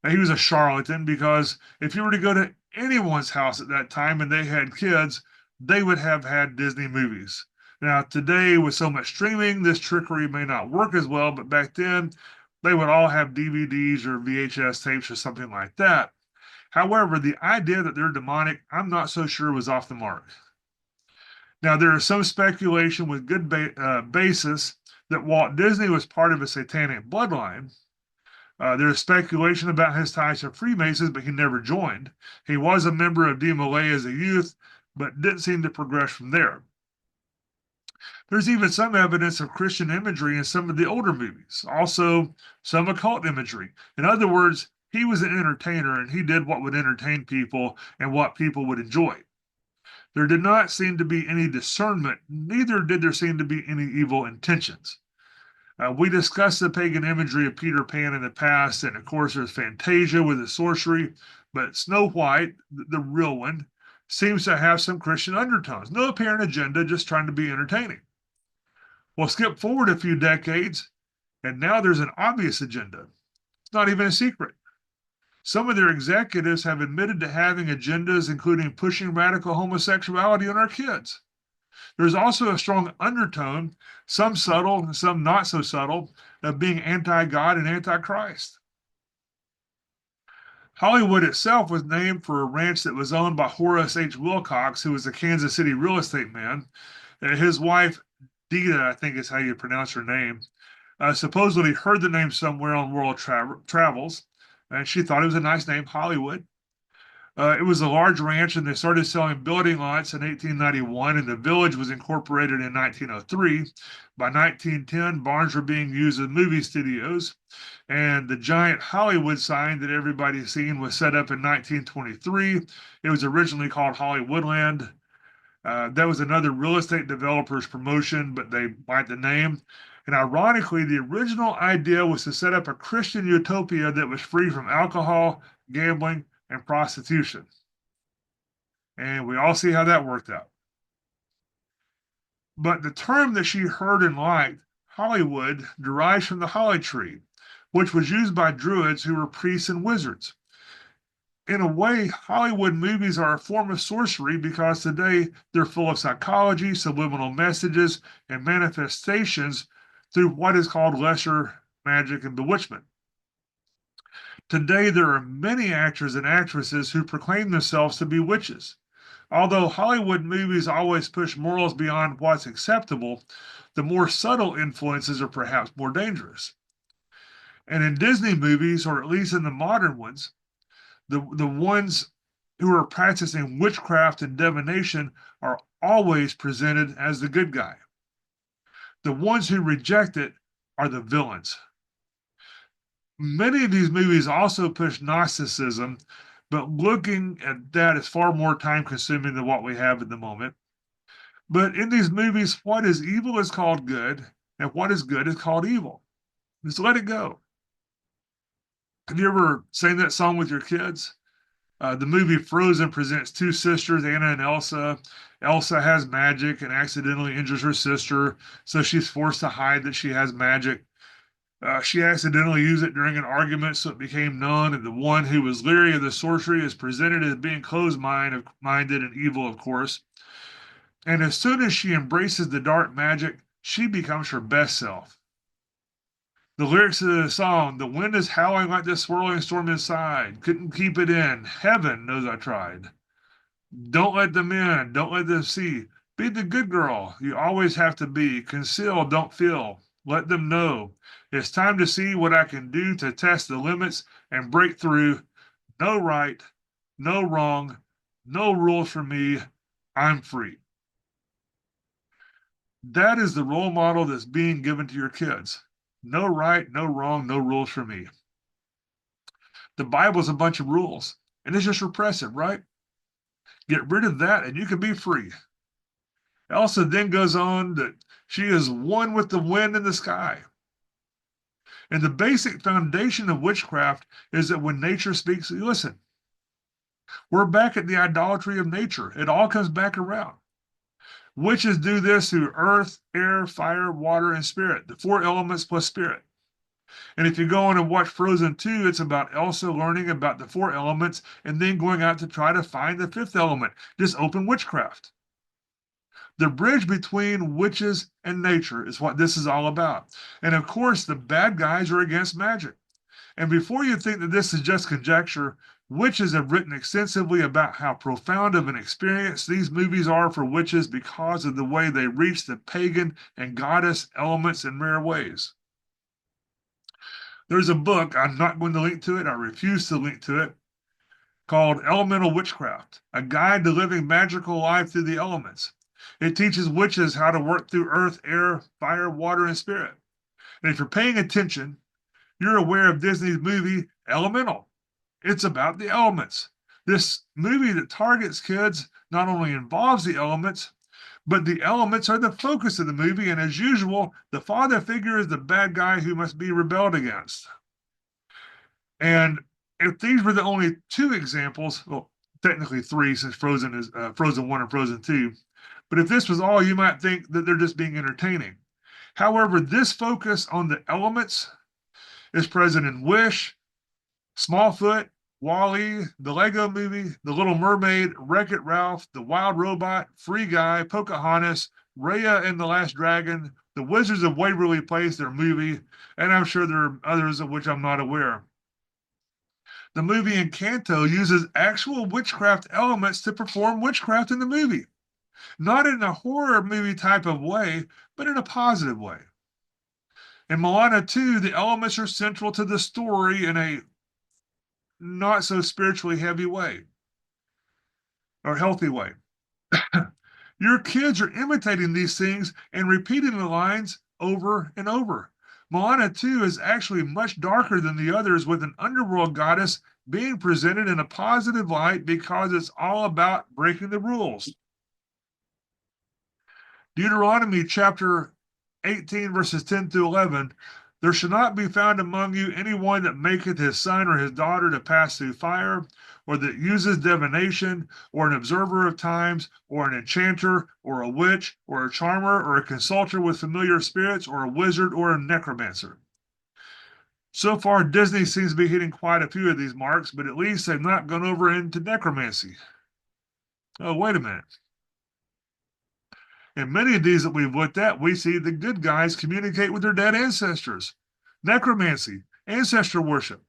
Now, he was a charlatan because if you were to go to anyone's house at that time and they had kids, they would have had Disney movies. Now, today, with so much streaming, this trickery may not work as well, but back then, they would all have DVDs or VHS tapes or something like that. However, the idea that they're demonic, I'm not so sure was off the mark. Now, there is some speculation with good basis that Walt Disney was part of a satanic bloodline. There's speculation about his ties to Freemasons, but he never joined. He was a member of DeMolay as a youth, but didn't seem to progress from there. There's even some evidence of Christian imagery in some of the older movies, also some occult imagery. In other words, he was an entertainer and he did what would entertain people and what people would enjoy. There did not seem to be any discernment, neither did there seem to be any evil intentions. We discussed the pagan imagery of Peter Pan in the past, and of course, there's Fantasia with the sorcery. But Snow White, the real one, seems to have some Christian undertones. No apparent agenda, just trying to be entertaining. Well, skip forward a few decades, and now there's an obvious agenda. It's not even a secret. Some of their executives have admitted to having agendas, including pushing radical homosexuality on our kids. There's also a strong undertone, some subtle and some not so subtle, of being anti God and anti Christ. Hollywood itself was named for a ranch that was owned by Horace H. Wilcox, who was a Kansas City real estate man. His wife, Dita, I think is how you pronounce her name, supposedly heard the name somewhere on World Travels, and she thought it was a nice name, Hollywood. It was a large ranch, and they started selling building lots in 1891, and the village was incorporated in 1903. By 1910, barns were being used as movie studios, and the giant Hollywood sign that everybody's seen was set up in 1923. It was originally called Hollywoodland. That was another real estate developer's promotion, but they liked the name. And ironically, the original idea was to set up a Christian utopia that was free from alcohol, gambling, and prostitution. And we all see how that worked out. But the term that she heard and liked, Hollywood, derives from the holly tree, which was used by Druids who were priests and wizards. In a way, Hollywood movies are a form of sorcery because today they're full of psychology, subliminal messages, and manifestations through what is called lesser magic and bewitchment. Today, there are many actors and actresses who proclaim themselves to be witches. Although Hollywood movies always push morals beyond what's acceptable, the more subtle influences are perhaps more dangerous. And in Disney movies, or at least in the modern ones, the ones who are practicing witchcraft and divination are always presented as the good guy. The ones who reject it are the villains. Many of these movies also push Gnosticism, but looking at that is far more time consuming than what we have at the moment. But in these movies, what is evil is called good, and what is good is called evil. Just let it go. Have you ever sang that song with your kids? The movie Frozen presents two sisters, Anna and Elsa. Elsa has magic and accidentally injures her sister, so she's forced to hide that she has magic. She accidentally used it during an argument, so it became known that the one who was leery of the sorcery is presented as being closed-minded and evil, of course. And as soon as she embraces the dark magic, she becomes her best self. The lyrics of the song, the wind is howling like the swirling storm inside. Couldn't keep it in. Heaven knows I tried. Don't let them in. Don't let them see. Be the good girl you always have to be. Conceal, don't feel. Let them know. It's time to see what I can do to test the limits and break through. No right, no wrong, no rules for me. I'm free. That is the role model that's being given to your kids. No right, no wrong, no rules for me. The Bible is a bunch of rules, and it's just repressive, right? Get rid of that, and you can be free. Elsa then goes on that she is one with the wind and the sky. And the basic foundation of witchcraft is that when nature speaks, you listen. We're back at the idolatry of nature. It all comes back around. Witches do this through earth, air, fire, water, and spirit, the four elements plus spirit. And if you go on and watch Frozen 2, it's about Elsa learning about the four elements and then going out to try to find the fifth element, just open witchcraft. The bridge between witches and nature is what this is all about. And of course, the bad guys are against magic. And before you think that this is just conjecture, witches have written extensively about how profound of an experience these movies are for witches because of the way they reach the pagan and goddess elements in rare ways. There's a book, I'm not going to link to it, I refuse to link to it, called Elemental Witchcraft, a guide to living magical life through the elements. It teaches witches how to work through earth, air, fire, water, and spirit. And if you're paying attention, you're aware of Disney's movie Elemental. It's about the elements. This movie that targets kids not only involves the elements, but the elements are the focus of the movie. And as usual, the father figure is the bad guy who must be rebelled against. And If these were the only two examples, well, technically three, since Frozen is Frozen 1 and Frozen 2, but if this was all, you might think that they're just being entertaining. However, this focus on the elements is present in Wish, Smallfoot, Wall-E, the Lego Movie, The Little Mermaid, Wreck-It Ralph, The Wild Robot, Free Guy, Pocahontas, Raya and the Last Dragon, The Wizards of Waverly Place, their movie, and I'm sure there are others of which I'm not aware. The movie Encanto uses actual witchcraft elements to perform witchcraft in the movie. Not in a horror movie type of way, but in a positive way. In Moana 2, the elements are central to the story in a not so spiritually heavy way or healthy way. Your kids are imitating these things and repeating the lines over and over. Moana 2 is actually much darker than the others, with an underworld goddess being presented in a positive light because it's all about breaking the rules. Deuteronomy chapter 18, verses 10 through 11. There shall not be found among you any one that maketh his son or his daughter to pass through fire, or that uses divination, or an observer of times, or an enchanter, or a witch, or a charmer, or a consulter with familiar spirits, or a wizard, or a necromancer. So far, Disney seems to be hitting quite a few of these marks, but at least they've not gone over into necromancy. Oh, wait a minute. In many of these that we've looked at, we see the good guys communicate with their dead ancestors. Necromancy, ancestor worship.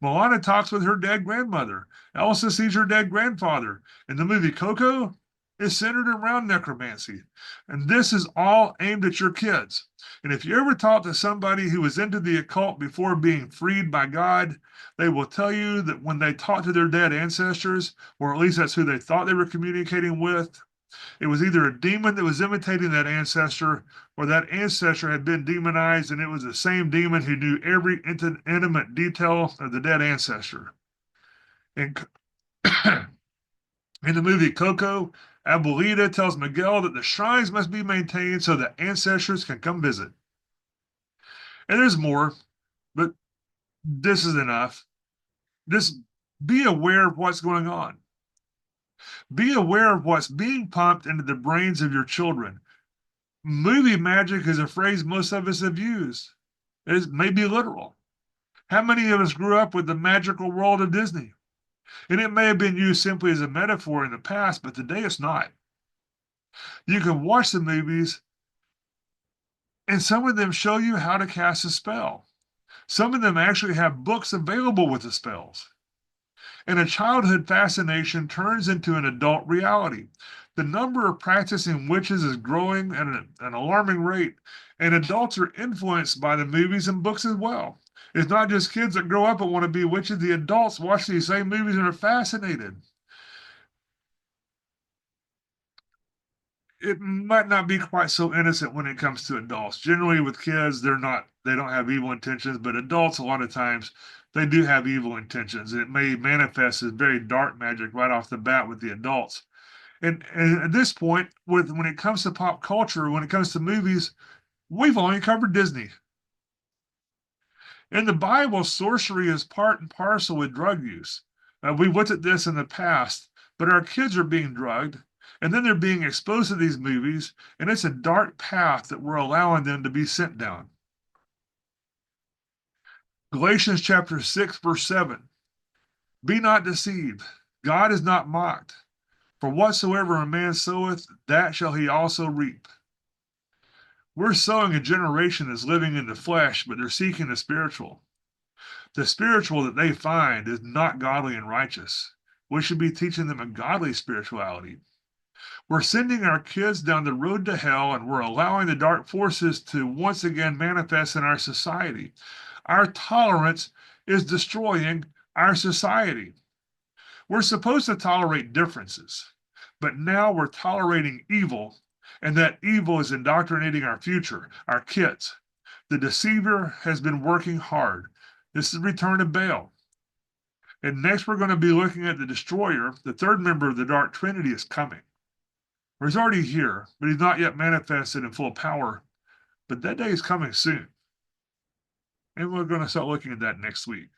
Moana talks with her dead grandmother. Elsa sees her dead grandfather. And the movie Coco is centered around necromancy. And this is all aimed at your kids. And if you ever talk to somebody who was into the occult before being freed by God, they will tell you that when they talk to their dead ancestors, or at least that's who they thought they were communicating with, it was either a demon that was imitating that ancestor, or that ancestor had been demonized, and it was the same demon who knew every intimate detail of the dead ancestor. In, in the movie Coco, Abuelita tells Miguel that the shrines must be maintained so that ancestors can come visit. And there's more, but this is enough. Just be aware of what's going on. Be aware of what's being pumped into the brains of your children. Movie magic is a phrase most of us have used. It may be literal. How many of us grew up with the magical world of Disney? And it may have been used simply as a metaphor in the past, but today it's not. You can watch the movies, and some of them show you how to cast a spell. Some of them actually have books available with the spells. And a childhood fascination turns into an adult reality. The number of practicing witches is growing at an alarming rate, and adults are influenced by the movies and books as well. It's not just kids that grow up and want to be witches. The adults watch these same movies and are fascinated. It might not be quite so innocent when it comes to adults. Generally, with kids, they don't have evil intentions, but adults, a lot of times, they do have evil intentions. It may manifest as very dark magic right off the bat with the adults. And at this point, when it comes to pop culture, when it comes to movies, we've only covered Disney. In the Bible, sorcery is part and parcel with drug use. We've looked at this in the past, but our kids are being drugged, and then they're being exposed to these movies, and it's a dark path that we're allowing them to be sent down. Galatians chapter 6, verse 7. Be not deceived. God is not mocked. For whatsoever a man soweth, that shall he also reap. We're sowing a generation that's living in the flesh, but they're seeking the spiritual. The spiritual that they find is not godly and righteous. We should be teaching them a godly spirituality. We're sending our kids down the road to hell, and we're allowing the dark forces to once again manifest in our society. Our tolerance is destroying our society. We're supposed to tolerate differences, but now we're tolerating evil, and that evil is indoctrinating our future, our kids. The deceiver has been working hard. This is the return of Baal. And next, we're going to be looking at the destroyer. The third member of the Dark Trinity is coming. He's already here, but he's not yet manifested in full power. But that day is coming soon. And we're going to start looking at that next week.